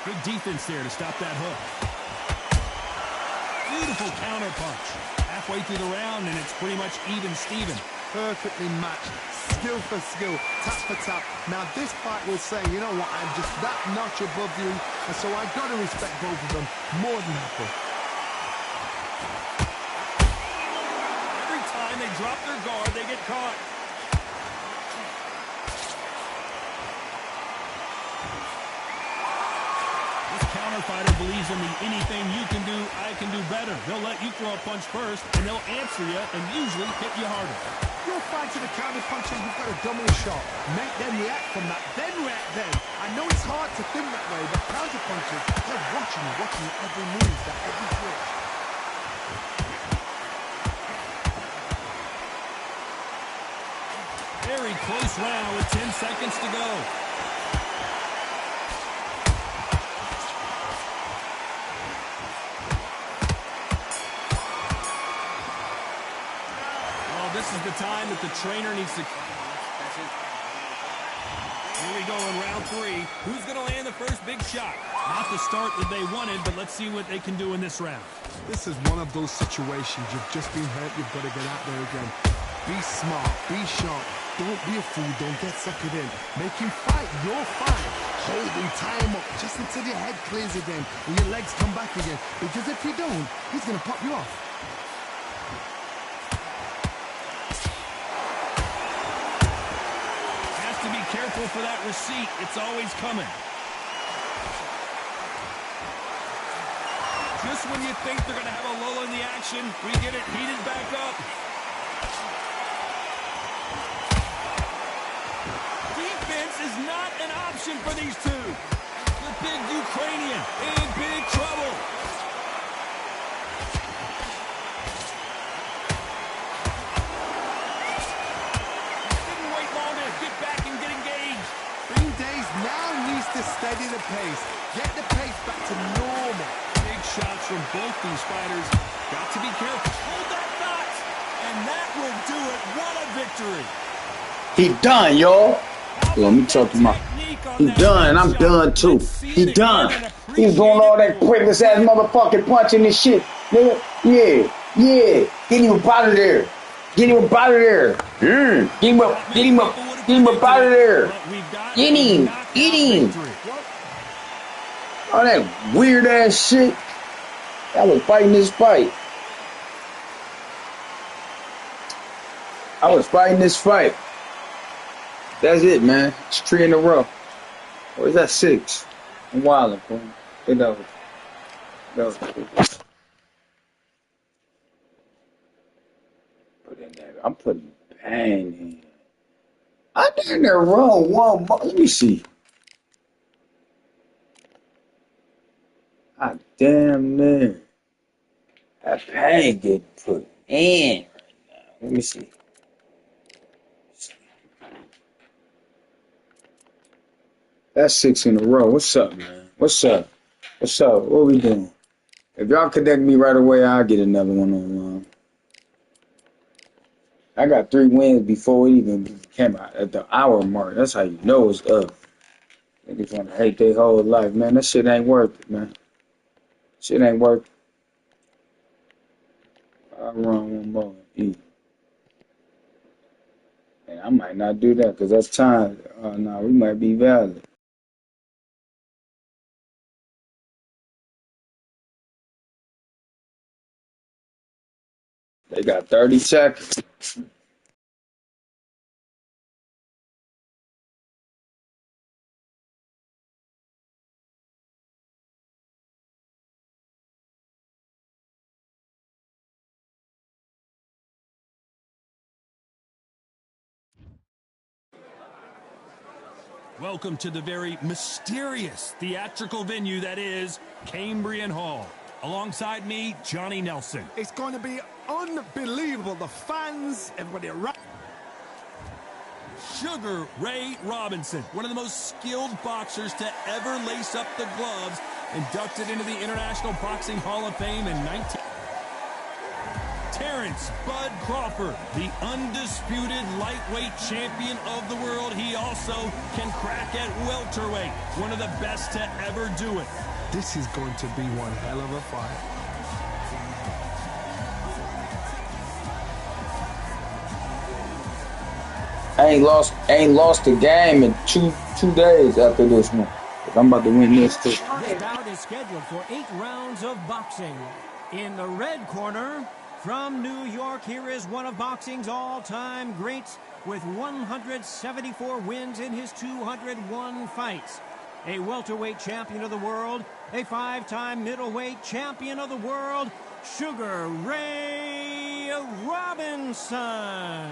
Good defense there to stop that hook. Beautiful counter punch. Halfway through the round, and it's pretty much even Steven. Perfectly matched. Skill for skill. Tap for tap. Now, this fight will say, you know what, I'm just that notch above you, and so I've got to respect both of them more than happy. Every time they drop their guard, they get caught. Fighter believes in the anything you can do, I can do better. They'll let you throw a punch first, and they'll answer you and usually hit you harder. You're fighting the counter punches, you've got a dominant shot. Make them react from that, then react then. I know it's hard to think that way, but counter punches, they're watching your every move, that every switch. Very close round with 10 seconds to go. This is the time that the trainer needs to... Here we go in round three. Who's going to land the first big shot? Not the start that they wanted, but let's see what they can do in this round. This is one of those situations. You've just been hurt. You've got to get out there again. Be smart. Be sharp. Don't be a fool. Don't get suckered in. Make him fight your fight. Hold him, tie him up, just until your head clears again and your legs come back again. Because if you don't, he's going to pop you off. Careful for that receipt. It's always coming. Just when you think they're going to have a lull in the action, we get it heated back up. defense is not an option for these two. The big Ukrainian in big trouble. Didn't wait long to get back and get engaged. Green Days now needs to steady the pace. Get the pace back to normal. Big shots from both these fighters. Got to be careful. Hold that thought. And that will do it. What a victory. He done, y'all. Let me talk to my. He done. I'm done too. He done. He's doing all that pointless ass motherfucking punching and shit. Nigga. Yeah. Get him up out of there. Get him up out of there. Get him up. Get him up. Get him up out of there. Get him. Get him. All that weird ass shit. I was fighting this fight. I was fighting this fight. That's it, man. It's 3 in a row. Or is that 6? I'm wilding, bro. Get over. Put in there. I'm putting pain in. I did that wrong one more. Let me see. I damn near. That pain get put in right now. Let me see. That's 6 in a row. What's up, man? What's up? What we doing? If y'all connect me right away, I'll get another one online. I got 3 wins before it even came out at the hour mark. That's how you know it's up. Niggas want to hate their whole life, man. That shit ain't worth it, man. Shit ain't worth it. I'll run one more and eat. And I might not do that because that's time. No, we might be valid. They got 30 seconds. Welcome to the very mysterious theatrical venue that is Cambrian Hall. Alongside me, Johnny Nelson. It's going to be unbelievable. The fans, everybody around. Sugar Ray Robinson, one of the most skilled boxers to ever lace up the gloves, inducted into the International Boxing Hall of Fame in 19... Terrence Bud Crawford, the undisputed lightweight champion of the world. He also can crack at welterweight, one of the best to ever do it. This is going to be one hell of a fight. I ain't lost a game in two days after this one. I'm about to win this too. This bout is scheduled for 8 rounds of boxing. In the red corner, from New York, here is one of boxing's all-time greats with 174 wins in his 201 fights. A welterweight champion of the world, a 5-time middleweight champion of the world, Sugar Ray Robinson.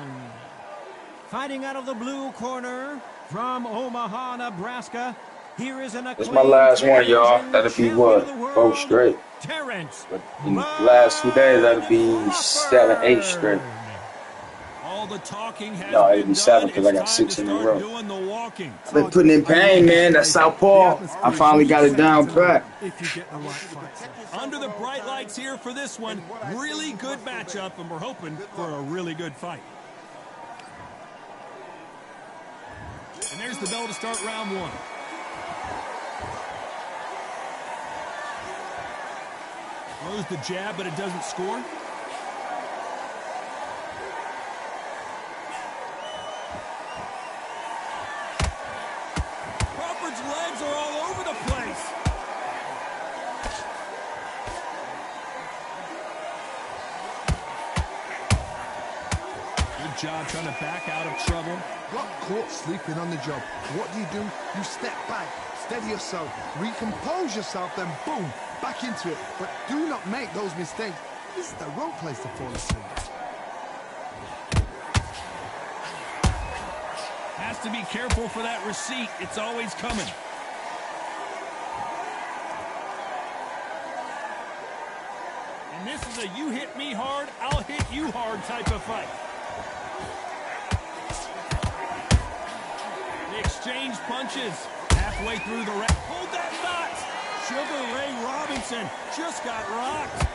Fighting out of the blue corner, from Omaha, Nebraska, here is an acclaimed... This is my last one, y'all. That'll be what? 4 straight. Terrence. But in the last 2 days, that'll be 7, 8 straight. All the talking has No, it'll be 7 because I got 6 in a row. I've been putting in pain, man. That's southpaw. I finally got it down pat. Under the bright lights here for this one, really good matchup, and we're hoping for a really good fight. And there's the bell to start round 1. Throws the jab, but it doesn't score. Crawford's legs are all over the place. Good job trying to back out of trouble. Got caught sleeping on the job. What do? You step back, steady yourself, recompose yourself, then boom, back into it. But do not make those mistakes. This is the wrong place to fall asleep. Has to be careful for that receipt. It's always coming. And this is a you hit me hard, I'll hit you hard type of fight. They exchange punches. Halfway through the round. Hold that knot! Sugar Ray Robinson just got rocked.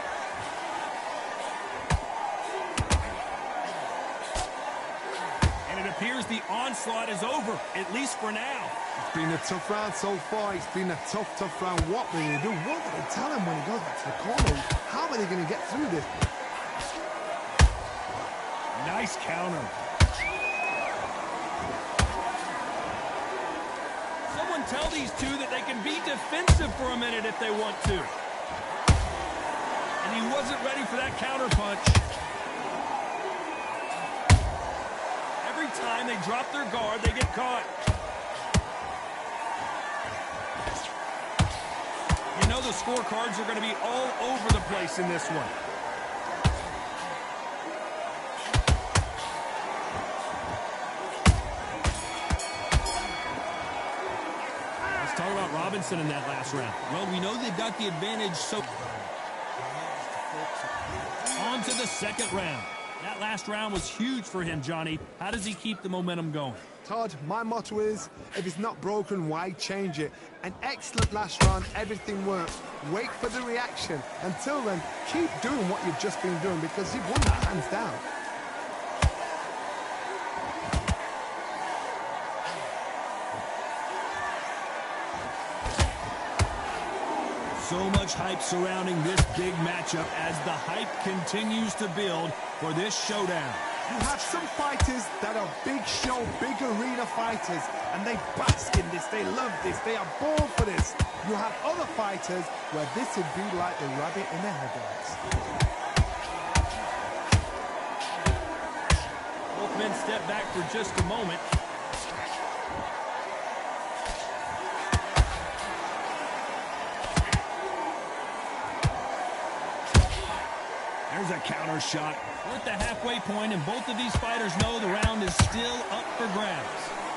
And it appears the onslaught is over, at least for now. It's been a tough round so far. It's been a tough round. What will they do? What will they tell him when he goes back to the corner? How are they going to get through this? Nice counter. Someone tell these two that they can be defensive for a minute if they want to. And he wasn't ready for that counter punch. Every time they drop their guard, they get caught. You know the scorecards are going to be all over the place in this one. Let's talk about Robinson in that last round. Well, we know they've got the advantage, so on to the second round. That last round was huge for him, Johnny. How does he keep the momentum going? Todd, my motto is, if it's not broken, why change it? An excellent last round, everything works. Wait for the reaction. Until then, keep doing what you've just been doing because you've won that hands down. So much hype surrounding this big matchup as the hype continues to build for this showdown. You have some fighters that are big show, big arena fighters, and they bask in this, they love this, they are born for this. You have other fighters where this would be like the rabbit in the headlights. Both men step back for just a moment. There's a counter shot. We're at the halfway point, and both of these fighters know the round is still up for grabs.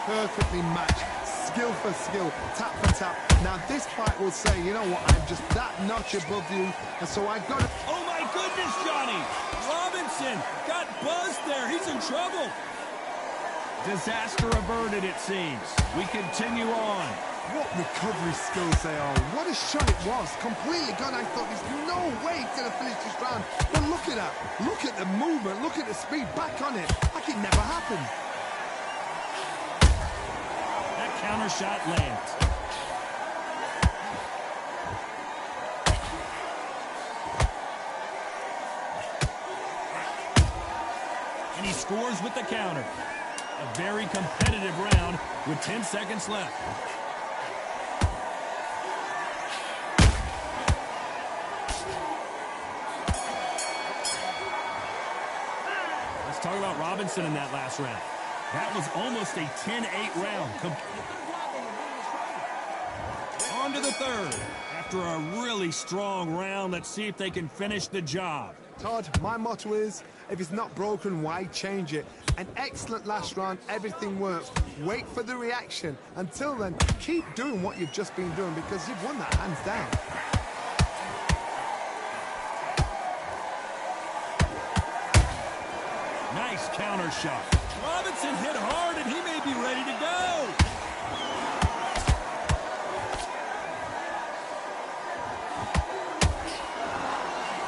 Perfectly matched, skill for skill, tap for tap. Now this fight will say, you know what, I'm just that notch above you, and so I've got to... Oh my goodness, Johnny! Robinson got buzzed there. He's in trouble. Disaster averted, it seems. We continue on. What recovery skills they are. What a shot it was. Completely gone. I thought there's no way he's going to finish this round. But look at that. Look at the movement. Look at the speed. Back on it. Like it never happened. That counter shot lands. And he scores with the counter. A very competitive round with 10 seconds left. Let's talk about Robinson in that last round. That was almost a 10-8 round. On to the third. After a really strong round, let's see if they can finish the job. Todd, my motto is, if it's not broken, why change it? An excellent last round, everything works. Wait for the reaction. Until then, keep doing what you've just been doing because you've won that hands down. Nice counter shot. Robinson hit hard and he may be ready to go.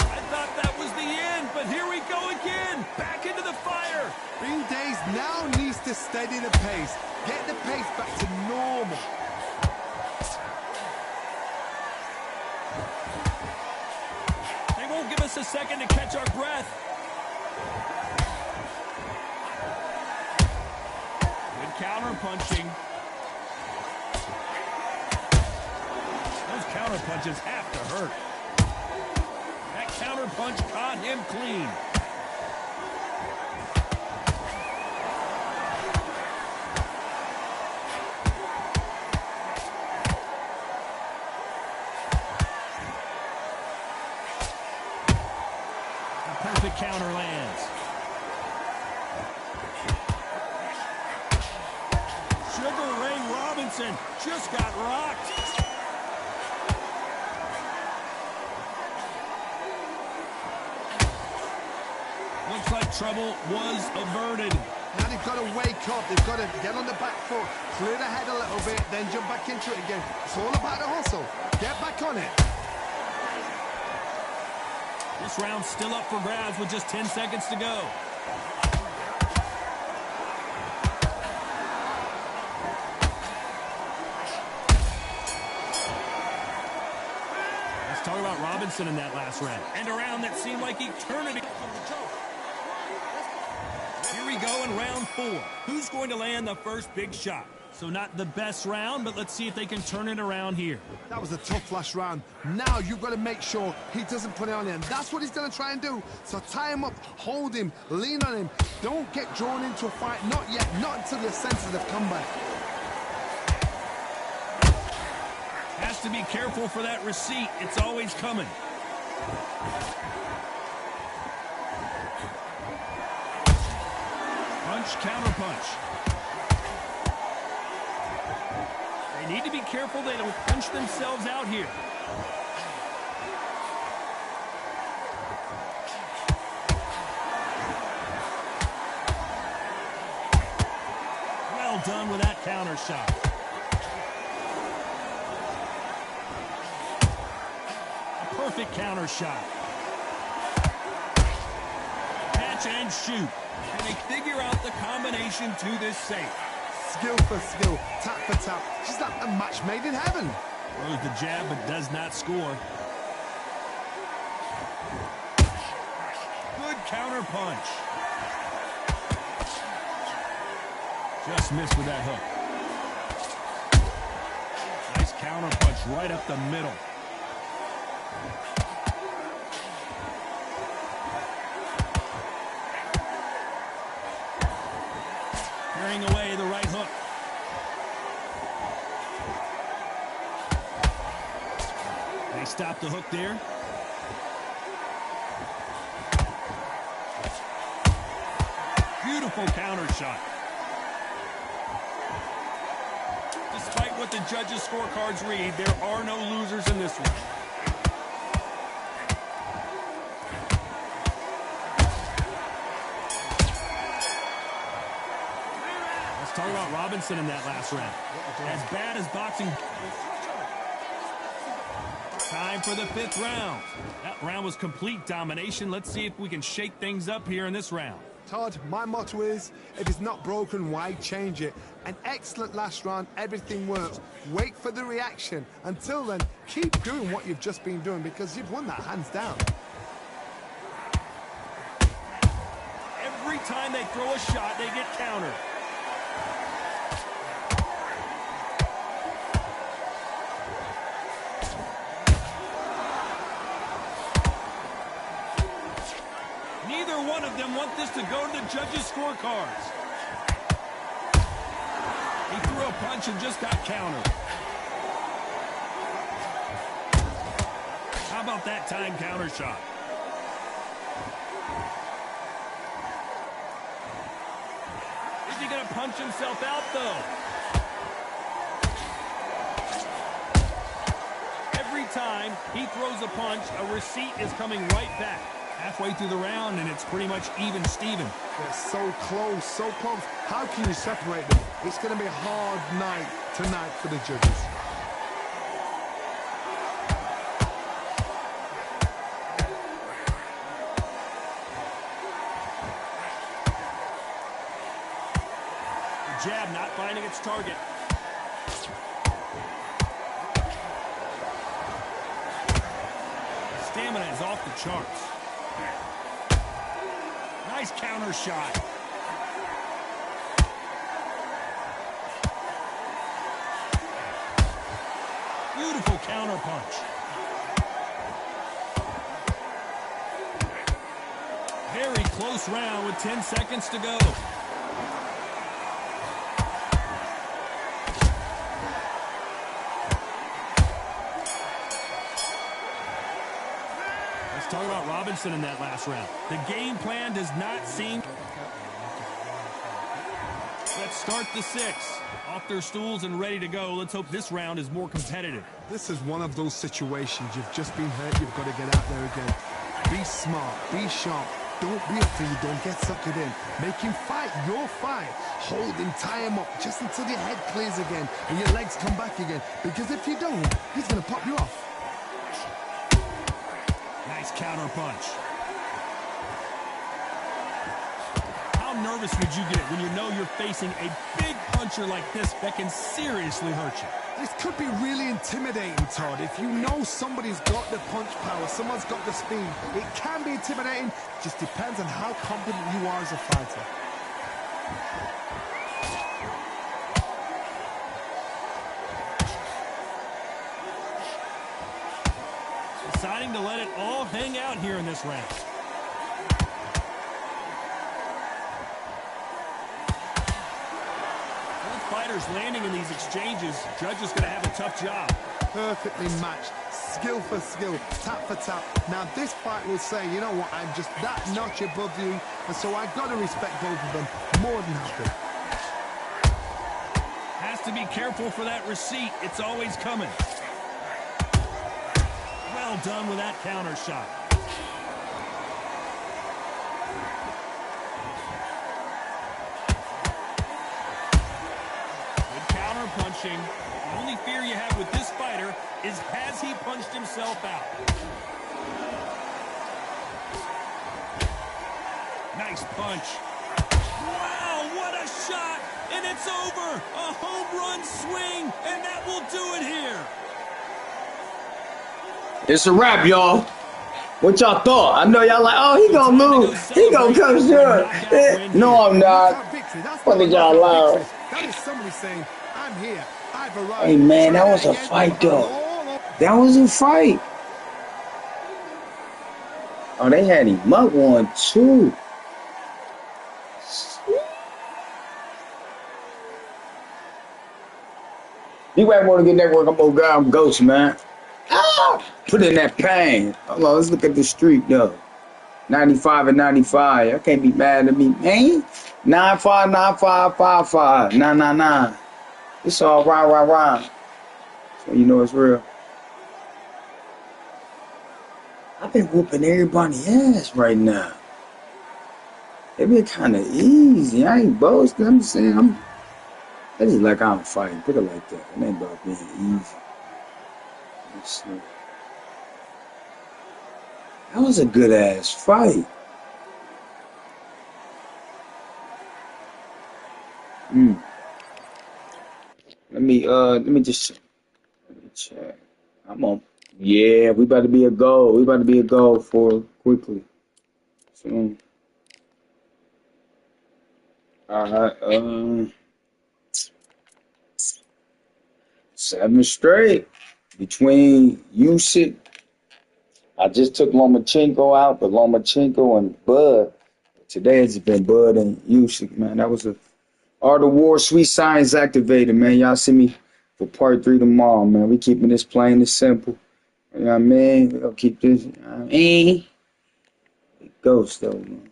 I thought that was the end, but here we go again. Back into the fire. Bean Days now needs to steady the pace. Get the pace back to normal. They won't give us a second to catch our breath. Good counter punching. Those counter punches have to hurt. That counter punch caught him clean. Perfect counter lands. Sugar Ray Robinson just got rocked. Looks like trouble was averted. Now they've got to wake up. They've got to get on the back foot, clear the head a little bit, then jump back into it again. It's all about the hustle. Get back on it. This round's still up for grabs with just 10 seconds to go. Let's talk about Robinson in that last round. And a round that seemed like eternity. Here we go in round 4. Who's going to land the first big shot? So not the best round, but let's see if they can turn it around here. That was a tough last round. Now you've got to make sure he doesn't put it on you, and that's what he's going to try and do. So tie him up, hold him, lean on him. Don't get drawn into a fight. Not yet. Not until your senses have come back. Has to be careful for that receipt. It's always coming. Punch, counter punch. They need to be careful they don't punch themselves out here. Well done with that counter shot. A perfect counter shot. Catch and shoot. And they figure out the combination to this safe. Skill for skill, tap for tap. She's like a match made in heaven. Throws the jab but does not score. Good counter punch. Just missed with that hook. Nice counter punch right up the middle. Carrying away the right hook. They stop the hook there. Beautiful counter shot. Despite what the judges' scorecards read, there are no losers in this one. Talk about Robinson in that last round. As bad as boxing. Time for the 5th round. That round was complete domination. Let's see if we can shake things up here in this round. Todd, my motto is, if it's not broken, why change it? An excellent last round, everything works. Wait for the reaction. Until then, keep doing what you've just been doing because you've won that hands down. Every time they throw a shot, they get countered. Neither one of them want this to go to the judges' scorecards. He threw a punch and just got countered. How about that time counter shot? Is he going to punch himself out, though? Every time he throws a punch, a receipt is coming right back. Halfway through the round, and it's pretty much even Steven. They're so close, so close. How can you separate them? It's going to be a hard night tonight for the judges. The jab not finding its target. Stamina is off the charts. Nice counter shot. Beautiful counter punch. Very close round with 10 seconds to go. Talk about Robinson in that last round. The game plan does not seem... The Let's start the 6. Off their stools and ready to go. Let's hope this round is more competitive. This is one of those situations. You've just been hurt. You've got to get out there again. Be smart. Be sharp. Don't be afraid. Don't get suckered in. Make him fight your fight. Hold him, tie him up just until your head clears again and your legs come back again. Because if you don't, he's going to pop you off. Nice counter punch. How nervous would you get when you know you're facing a big puncher like this that can seriously hurt you? This could be really intimidating, Todd. If you know somebody's got the punch power, someone's got the speed, it can be intimidating. Just depends on how confident you are as a fighter. Deciding to let it all hang out here in this round. Both fighters landing in these exchanges. Judge is going to have a tough job. Perfectly matched. Skill for skill. Tap for tap. Now this fight will say, you know what, I'm just that notch above you. And so I've got to respect both of them. More than happy. Has to be careful for that receipt. It's always coming. Well done with that counter shot. Good counter punching. The only fear you have with this fighter is has he punched himself out? Nice punch. Wow, what a shot! And it's over! A home run swing, and that will do it here. It's a wrap, y'all. What y'all thought? I know y'all like, oh, he gonna lose. He gonna come short. No, I'm not. What did y'all allow? That is somebody saying, I'm here. I've arrived. Hey, man, that was a fight, though. That was a fight. Oh, they had him up 1-2. You ain't want to get network. I'm gonna go. I'm ghost, man. Ah! Put in that pain. Hold on, let's look at the streak, though. 95 and 95. I can't be mad at me, man. 95, 95, 55, 999. It's all right. So you know it's real. I've been whooping everybody's ass right now. It been kind of easy. I ain't boasting. I'm saying that is like I'm fighting. Put it like that. It ain't about being easy. Let's see. That was a good ass fight. Let me just check. I'm on. Yeah, we about to be a goal. We about to be a goal for quickly. So, all right. 7 straight between Usyk. I just took Lomachenko out, but Lomachenko and Bud. Today it's been Bud and Usyk, man. That was a Art of War Sweet Science activated, man. Y'all see me for part 3 tomorrow, man. We keeping this plain and simple. You know what I mean? We gonna keep this. It goes though, man.